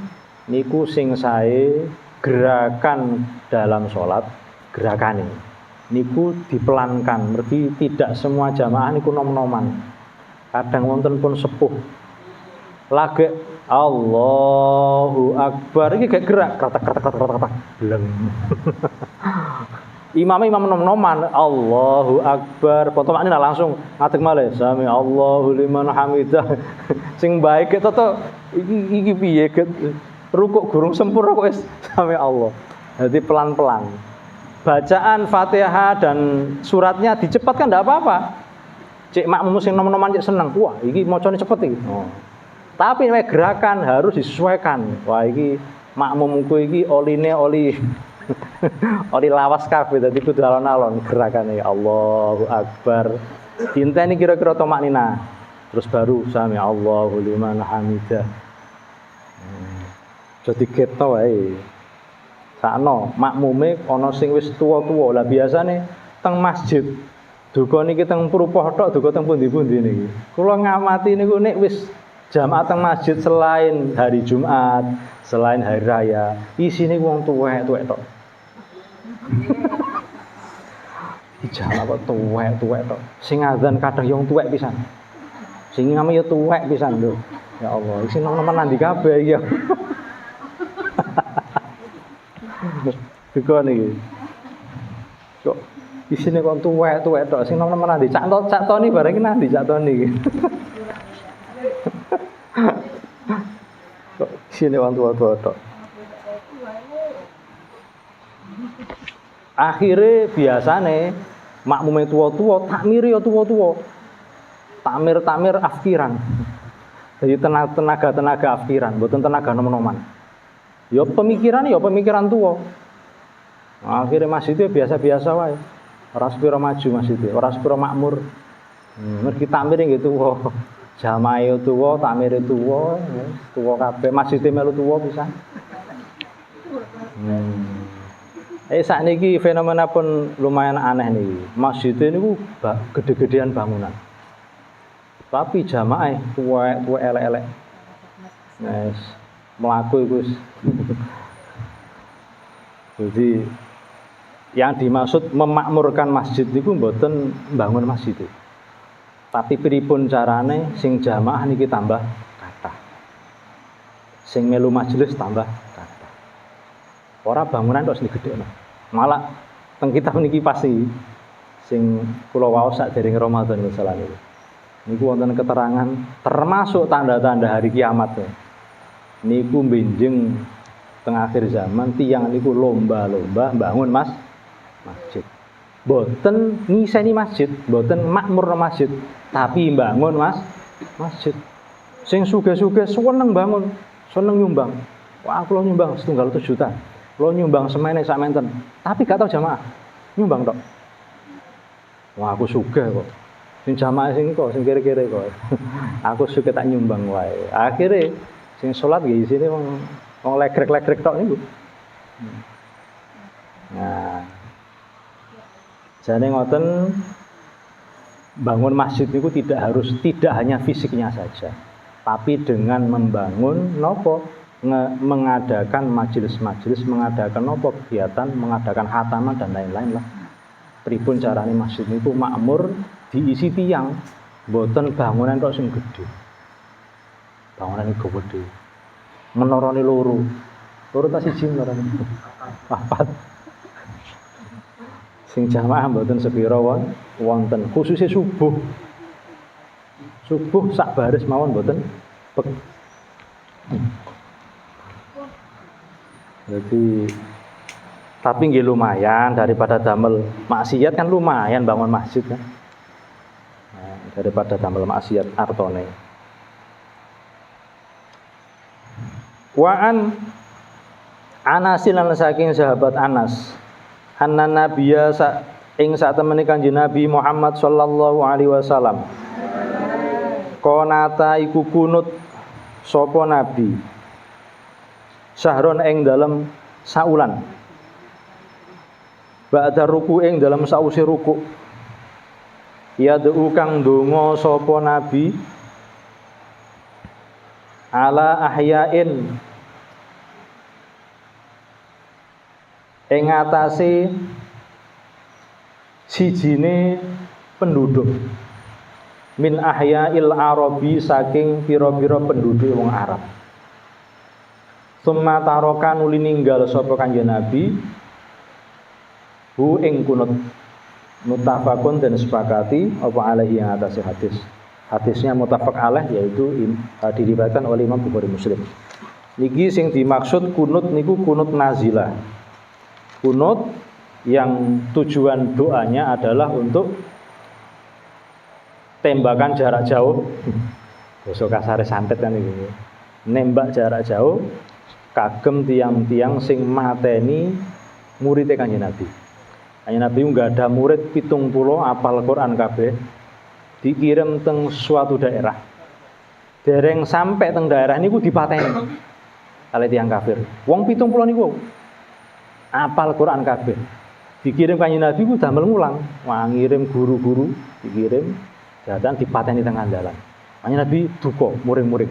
niku sing sae gerakan dalam sholat gerakane niku dipelankan, mergi tidak semua jamaah niku nom-noman. Kadang wonten pun sepuh lagi Allahu Akbar iki gak gerak kratak bleng. Imam nom-noman Allahu Akbar, potongan langsung ngadeg malih sami Allahu liman hamidah. Sing baik itu iki piye rukuk gurung sempurna kok wis sami Allah. Jadi pelan-pelan. Bacaan Fatihah dan suratnya dicepatkan enggak apa-apa. Cek makmum sing nom-noman cek seneng. Wah, iki macane cepet iki. Oh. Tapi nek gerakan harus disesuaikan. Wah, iki makmumku iki oline oli lawas kabeh dadi kudu alon-alon gerakane Allahu Akbar. Dinteni kira-kira tomak ninah. Terus baru sami Allahu liman hamidah. Jadi keto wae. Sakno makmume ana sing wis tuwa-tuwa. Lah biasane teng masjid Duka niki teng Purwokerto tok, duka teng pundi-pundi niki. Kula ngamati niku nek wis jamaah teng masjid selain hari Jumat, selain hari raya, isine wong tuwek-tuwek tok. Jamaah kok tuwek-tuwek tok. Sing azan kadang yo tuwek pisan. Sing ngame yo tuwek pisan lho. Ya Allah, iki nom-noman nandi kabeh iki. Duka niki. Kok isine kok tuwek-tuwek tok, sing nom-noman nandi. Cak Toni bareng iki nandi Cak Toni iki. Kok isine wong tuwa-tuwa tok. Akhire biasane makmume tuwa-tuwa, takmire ya tuwa-tuwa. Takmir afkiran. Jadi tenaga afkiran, mboten tenaga nom-noman. Ya pemikiran tuwa. Akhire masjid biasa-biasa wae. Ora sepiro maju masjid, ora sepiro makmur. Mergi takmir nggih tuwa. Jamaah tuwa, takmir tuwa, tuwa kabeh, masjid melu tuwa pisan. Sakniki fenomena pun lumayan aneh niki. Masjid niku gede-gedean bangunan. Tapi jamaah tuwek elek-elek. Wes mlaku iku wis. Jadi yang dimaksud memakmurkan masjid niku mboten bangun masjid. Tapi pripun carane sing jamaah niki tambah kathah. Sing melu majelis tambah kathah. Ora bangunan tok sing gedhekno. Malah teng kitab niki pasti sing kula waos sadèrèng Ramadan masalah niku. Niku wonten keterangan termasuk tanda-tanda hari kiamat. Niku benjing teng akhir zaman tiyang niku lomba-lomba bangun masjid. Boten ngiseni masjid, boten makmurno masjid, tapi bangun masjid. Sing sugih-sugih seneng bangun, seneng nyumbang. Wah, kula nyumbang 1,7 juta. Kula nyumbang semene sak menten, tapi gak tau jamaah. Nyumbang tok. Wah, aku sugih kok. Sing jamaah sing kok sing kere-kere kok. Aku sugih tak nyumbang wae. Akhire sing salat nggih isine wong legrek-legrek tok niku. Nah, jane ngoten bangun masjid niku tidak hanya fisiknya saja, tapi dengan membangun nopo mengadakan majelis-majelis, mengadakan nopo kegiatan, mengadakan khataman dan lain-lain lah. Pripun carane masjid niku makmur diisi tiyang, mboten bangunan tok sing gedhe. Bangunan iku gedhe. Menorone loro. Loro ta siji menorone. Papat. Sing jamaah mboten sepira wonten, khususnya subuh. Subuh sak baris mawon mboten. Jadi tapi nggih lumayan daripada damel maksiat kan lumayan bangun masjid kan. Nah, daripada damel maksiat artone. Wa'an Anasin lan saking sahabat Anas. Anna nabiyya ing sak temene Kanjeng Nabi Muhammad sallallahu alaihi wasallam. Qanata iku kunut sapa nabi. Sahron ing dalem saulan. Ba'da ruku ing dalem sause ruku. Ya du'u kang donga sapa nabi ala ahyain ing atase sijine penduduk min ahyail arabi saking pira-pira penduduk wong Arab. Summa taroka nuli ninggal sapa Kanjeng Nabi hu ing kunut muttafaqun dan sepakati apa alaihi yang atase hadis. Hadisnya muttafaq alaih yaitu diriwayatkan oleh Imam Bukhari Muslim. Niki sing dimaksud kunut niku kunut nazilah. Kunut yang tujuan doanya adalah untuk tembakan jarak jauh. Basa kasare santet kan iki. Nembak jarak jauh kagem tiang-tiang sing mateni murid Kanjeng Nabi. Kanjeng Nabi enggak ada murid 70 apal Quran kabeh. Dikirim teng suatu daerah. Dereng sampai teng daerah niku dipateni kali tiang kafir. Wong 70 niku apal Quran kabeh. Dikirim Kanjeng Nabi ku damel ngulang. Wah, ngirim guru-guru, dikirim jatan dipateni tengah dalan. Kanjeng Nabi duka muring-muring.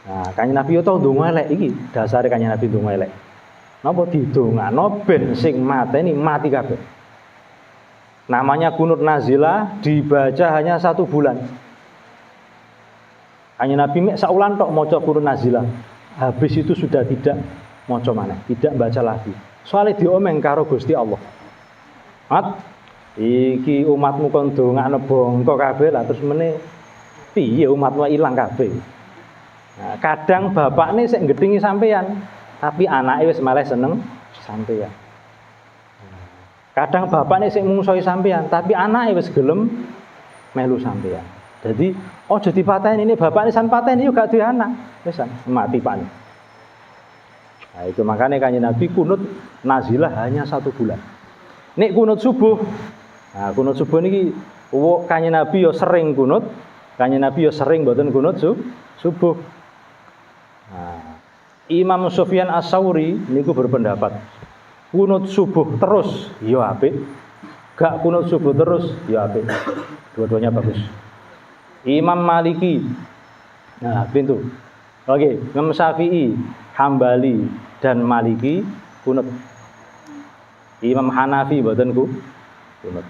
Nah, Kanjeng Nabi yo tau ndonga elek iki, dasare Kanjeng Nabi ndonga elek. Napa didongakno ben sing mateni mati kabeh. Namanya kunut nazilah dibaca hanya 1 bulan. Kanjeng Nabi mek saulan tok maca kunut nazilah. Habis itu sudah tidak maca maneh, tidak baca lagi. Soale diomeng karo Gusti Allah. Mat, iki umatmu kon dongakno bongko kabeh lah terus meneh piye umatmu ilang kabeh. Nah, kadang bapakne sik ngedhingi sampean, tapi anake wis malah seneng sampean. Kadang bapakne sik mungsoi sampean, tapi anake wis gelem melu sampean. Jadi ojo dipateni ini bapakne san pateni yo gak duwe anak, wis mati pane. Nah, itu makanya Kanjeng Nabi kunut nazilah hanya 1 bulan. Nek kunut subuh. Nah, kunut subuh niki Kanjeng Nabi yo sering kunut, Kanjeng Nabi yo sering mboten kunut subuh. Nah, Imam Sufyan As-Tsauri niku berpendapat kunut subuh terus yo apik, gak kunut subuh terus yo apik. Dua-duanya bagus. Imam Maliki. Nah, pintu. Oke, Imam Syafi'i, Hambali dan Maliki kunut. Imam Hanafi mboten kunut.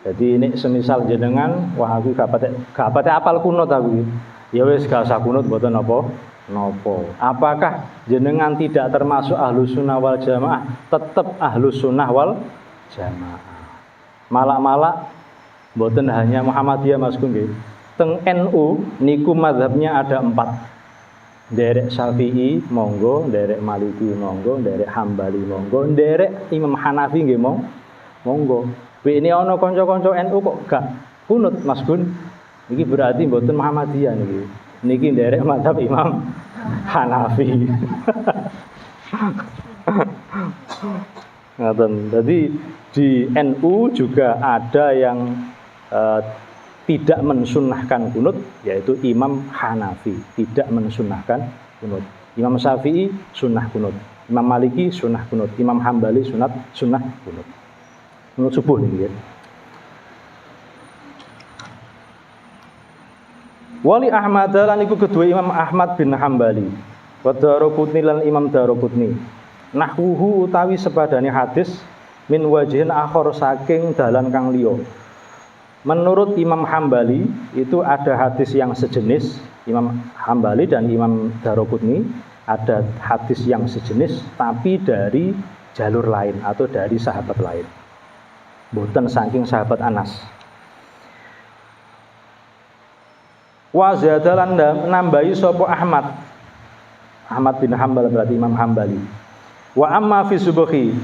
Jadi ini semisal jenengan wah aku gak pate apal kunut aku. Ya wis gak usah kunut mboten napa. Apakah jenengan tidak termasuk Ahlus Sunnah wal Jamaah? Tetap Ahlus Sunnah wal Jamaah. Malak-malak mboten hanya Muhammadiyah Mas nggih. Teng NU niku mazhabnya ada 4. Derek Syafi'i monggo, derek Maliki monggo, derek Hambali monggo, derek Imam Hanafi nggih monggo. Ini ana kanca-kanca NU kok gak kunut Mas Gun. Niki berarti mboten Muhammadiyah niki. Niki derek mazhab Imam Hanafi. Ngaten. Jadi di NU juga ada yang tidak mensunnahkan kunut, yaitu Imam Hanafi tidak mensunnahkan kunut. Imam Syafi'i sunnah kunut, Imam Maliki sunnah kunut, Imam Hambali sunnah kunut. Kunut subuh nih ya. Wali Ahmad lan iku kedua Imam Ahmad bin Hambali, wa Daruqutni lan Imam Daruqutni. Nahwuhu utawi sepadane hadis min wajhin akhor saking dalan kang liya. Menurut Imam Hambali itu ada hadis yang sejenis, Imam Hambali dan Imam Daruqutni ada hadis yang sejenis tapi dari jalur lain atau dari sahabat lain. Boten saking sahabat Anas. Wa zadalan nambahi sapa Ahmad bin Hambal berarti Imam Hambali. Wa amma fi subuhi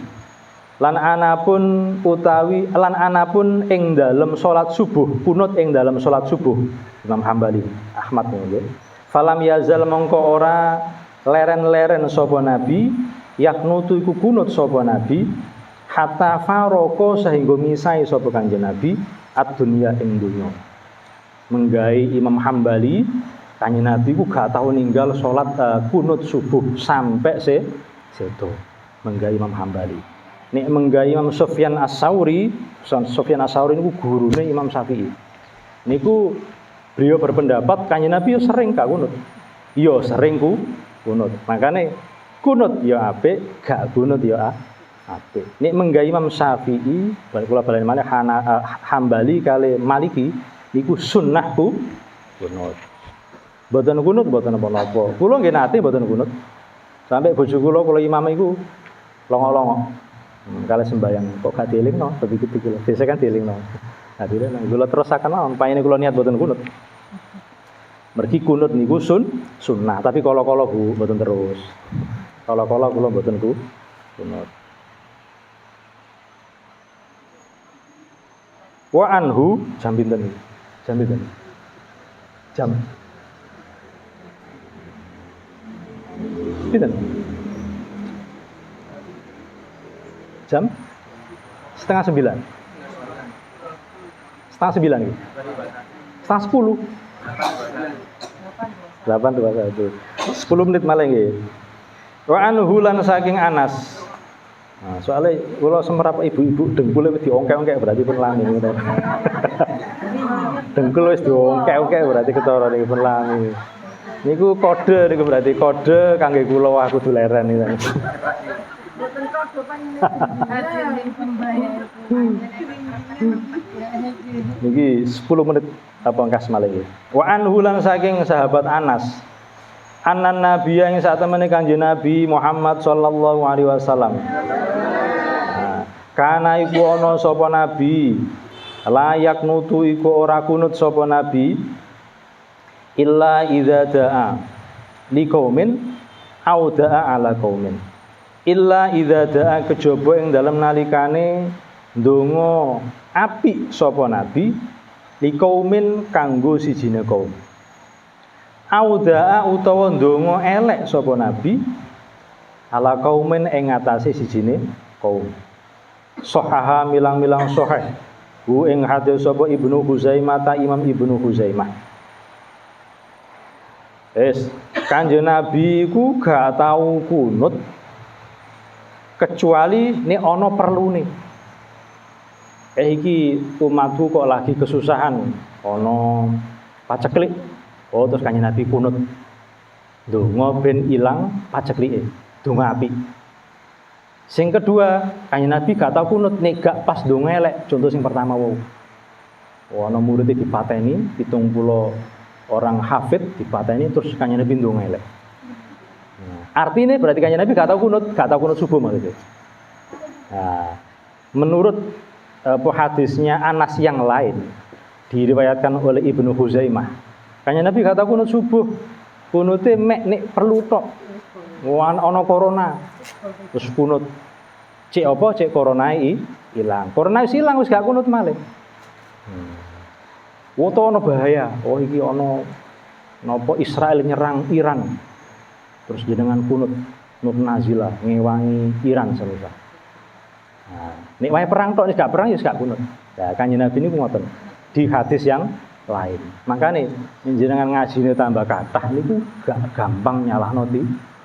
lan anapun ing dalem salat subuh, kunut ing dalem salat subuh Imam Hambali Ahmad nggih. Falam yazal mongko ora leren-leren sapa nabi yaknutu iku kunut sapa nabi hatta faroko sehingga misai sapa kanjeng nabi ad-dunya ing dunya. Menggai Imam Hambali kanjeng nabi ku gak tau ninggal salat kunut subuh sampai sedo. Menggai Imam Hambali. Nek menggai Imam Sufyan As-Tsauri niku gurune Imam Syafi'i. Niku beliau berpendapat kanjeng Nabi yo sering gak kunut. Yo sering kunut. Makane kunut yo apik, gak kunut yo apik. Nek menggai Imam Syafi'i, kula balen malih Hambali kali Maliki niku sunnah kunut. Mboten kunut mboten napa-napa. Kula nggih nate mboten kunut. Sampai bojo kula imam iku longo-longo. Kalau sembayang kok gak dielingno, begitu kula. Biasa kan dielingno. Nah, dhewe nang kula terusaken mawon, paine kula niat boten kunut. Mergi kunut niku sunnah, tapi kala-kala Bu boten terus. Kala-kala kula boten kunut. Wa anhu jam pinten? Jam pinten? Jam pinten? Jam 8:30. 8:30 gitu. 8:10. 8:21. 10 menit malah nggih. Wa anhu lan saking Anas. Nah, soalnya kalau semerap ibu-ibu dengkul wis diongkek-ongkek berarti pun lami ngono. Dengkul wis diongkek-ongkek berarti ketara niki pun lami. Niku kode niku berarti kode kangge kula aku kudu leren iki. Boten kode panjenengan. Niki 10 menit apa engkas malih iki. Wa anhu lan saking sahabat Anas. Anan nabiyya ing sak temene Kanjeng Nabi Muhammad sallallahu alaihi wasallam. Kana iku ana sapa nabi layak nutu iku ora kunut sapa nabi illa idza da'a liqaumin au da'a ala qaumin illa idza da'a kejaba ing dalem nalikane ndonga apik sapa nabi liqaumin kanggo sijine kaum au da'a utawa ndonga elek sapa nabi ala qaumin ing ngatasé sijine kaum. Sahaha milang-milang sahih hu ing hadis sapa Ibnu Huzaimah ta Imam Ibnu Huzaimah. Kanjeng Nabi ku gak tau kunut kecuali nek ana perlune. Iki umatku kok lagi kesusahan, ana paceklik. Oh terus Kanjeng Nabi kunut. Donga ben ilang paceklike. Donga apik. Sing kedua, Kanjeng Nabi gak tau kunut nek gak pas donga elek. Contoh sing pertama wau. Ana murid dipateni 70 orang hafid dipateni terus Kanjeng Nabi donga elek. Artinya berarti Kanjeng Nabi gak tau kunut subuh maksudnya. Nah, menurut hadisnya Anas yang lain diriwayatkan oleh Ibnu Huzaimah. Kanjeng Nabi gak tau kunut subuh. Kunute mek nek perlu tok. Ana corona terus kunut cek apa cek corona ilang wis gak kunut malih woto ana bahaya iki ana napa Israel nyerang Iran terus jenengan kunut nazilah ngewangi Iran semisal nek wae perang tok nek gak perang ya gak kunut nah Kanjeng Nabi niku ngoten di hadis yang lain makane jenengan ngajine tambah kathah niku gak gampang nyalahno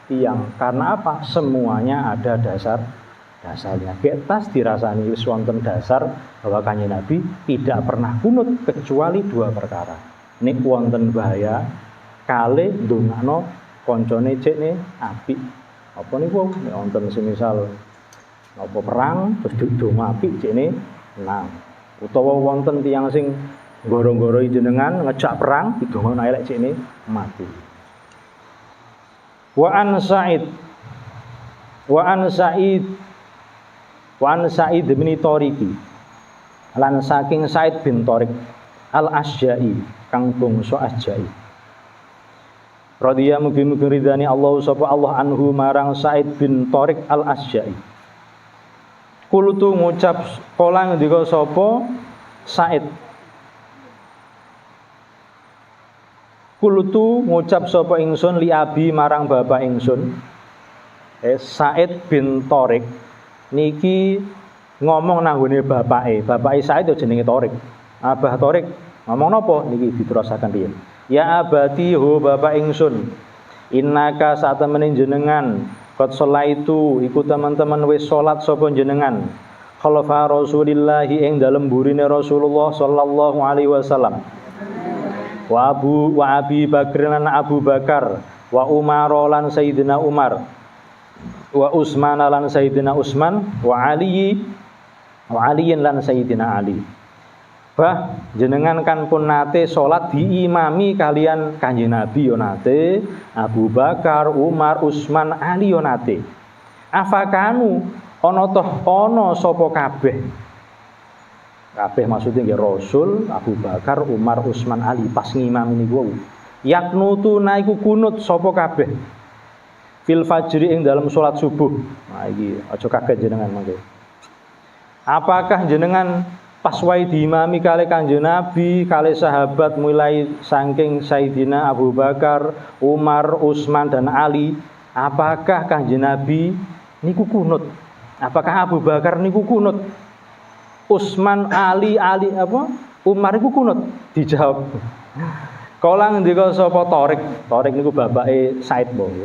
tiang karena apa semuanya ada dasarnya ketas dirasani wis wonten dasar bahwa Kanjeng Nabi tidak pernah kunut kecuali dua perkara nek wonten bahaya kale ndongakno kancane cekne apik apa niku nek wonten semisal apa perang terus ndonga apik cekne menang utawa wonten tiyang sing goro-goroi jenengan ngejak perang didongakno elek cekne mati. Wa an Sa'id bin Tariqi lan saking Sa'id bin Tariq al-Asja'i kang bangsa Asja'i radhiyallahu mugi-mugi ridani Allah sapa Allah anhu marang Sa'id bin Tariq al-Asja'i kulutu ngucap kala ngendika sapa Sa'id Kulutu ngucap sapa ingsun li abi marang bapak ingsun. Sa'id bin Tariq niki ngomong nang nggone bapake. Bapake Sa'id yo jenenge Tariq. Abah Tariq ngomong napa niki diterasaken piye? Ya abati ho bapak ingsun. Innaka satemene jenengan qad sholaitu iku teman-teman wis salat sapa jenengan. Khalafa Rasulillah ing dalem burine Rasulullah sallallahu alaihi wasallam. Wa Abi Bakr lan Abu Bakar wa Umar lan Sayyidina Umar wa Utsman lan Sayyidina Utsman wa Ali lan Sayyidina Ali. Bah jenengan kan pun nate salat diimami kalian Kanjeng Nabi yo nate, Abu Bakar, Umar, Utsman, Ali yo nate. Afakanu ana toh ana sapa kabeh kabeh maksudnya nggih Rasul, Abu Bakar, Umar, Utsman, Ali pas ngimami niku. Yaknutu naiku kunut sapa kabeh. Fil fajri ing dalam salat subuh. Nah iki aja kaget jenengan mangke. Apakah jenengan pas wae diimami kali Kanjeng Nabi, kali sahabat mulai saking Sayyidina Abu Bakar, Umar, Utsman dan Ali, apakah Kanjeng Nabi niku kunut? Apakah Abu Bakar niku kunut? Utsman, Ali apa? Umar iku kunut? Dijawab. Kala ngendika sapa Tariq niku bapake Said mbok.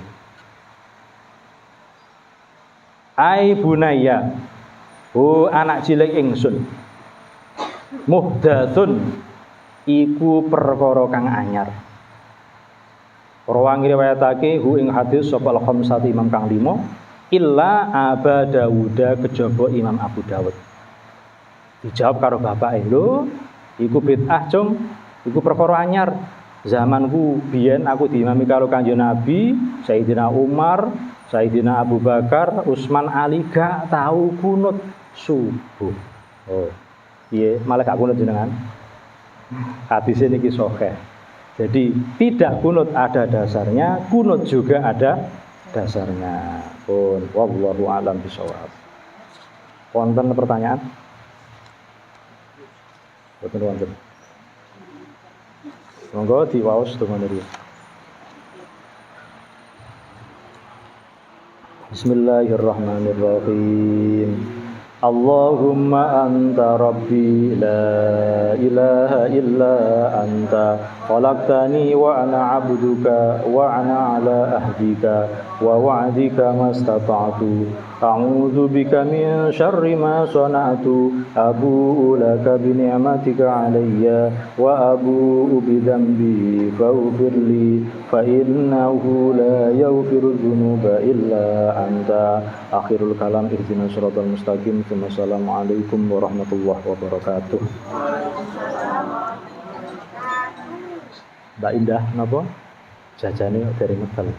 Ai bunaya, anak cilik ingsun, muhdatsun iku perkara kang anyar. Rawi riwayatake ing hadis sapa al-khamsah Imam kang 5 illa Aba Dawuda kejaba Imam Abu Dawud. Dijawab karo bapake, lho iku bid'ah cung, iku perkara anyar. Zamanku biyen aku diimami karo Kanjeng Nabi, Sayyidina Umar, Sayyidina Abu Bakar, Utsman, Ali gak tahu kunut subuh. Oh. Piye malah gak kunut jenengan? Hadis niki sahih. Jadi tidak kunut ada dasarnya, kunut juga ada dasarnya. Pun wallahu a'lam bishawab. Wonten pertanyaan? Boten wonten. Monggo diwaos donga niku. Bismillahirrahmanirrahim. Allahumma anta rabbi la ilaha illa anta khalaqtani wa ana 'abduka wa ana 'ala ahdika wa wa'dika mastata'tu a'udzu bika min syarri ma sana'tu abu'u laka bi ni'matika 'alayya wa abu'u bi dhanbi faghfir li fa innahu la yaghfiru dzunuba illa anta. Akhirul kalam ihdinas siratal mustaqim. Assalamualaikum warahmatullahi wabarakatuh. Mbak Indah napa? Jajane dari medal.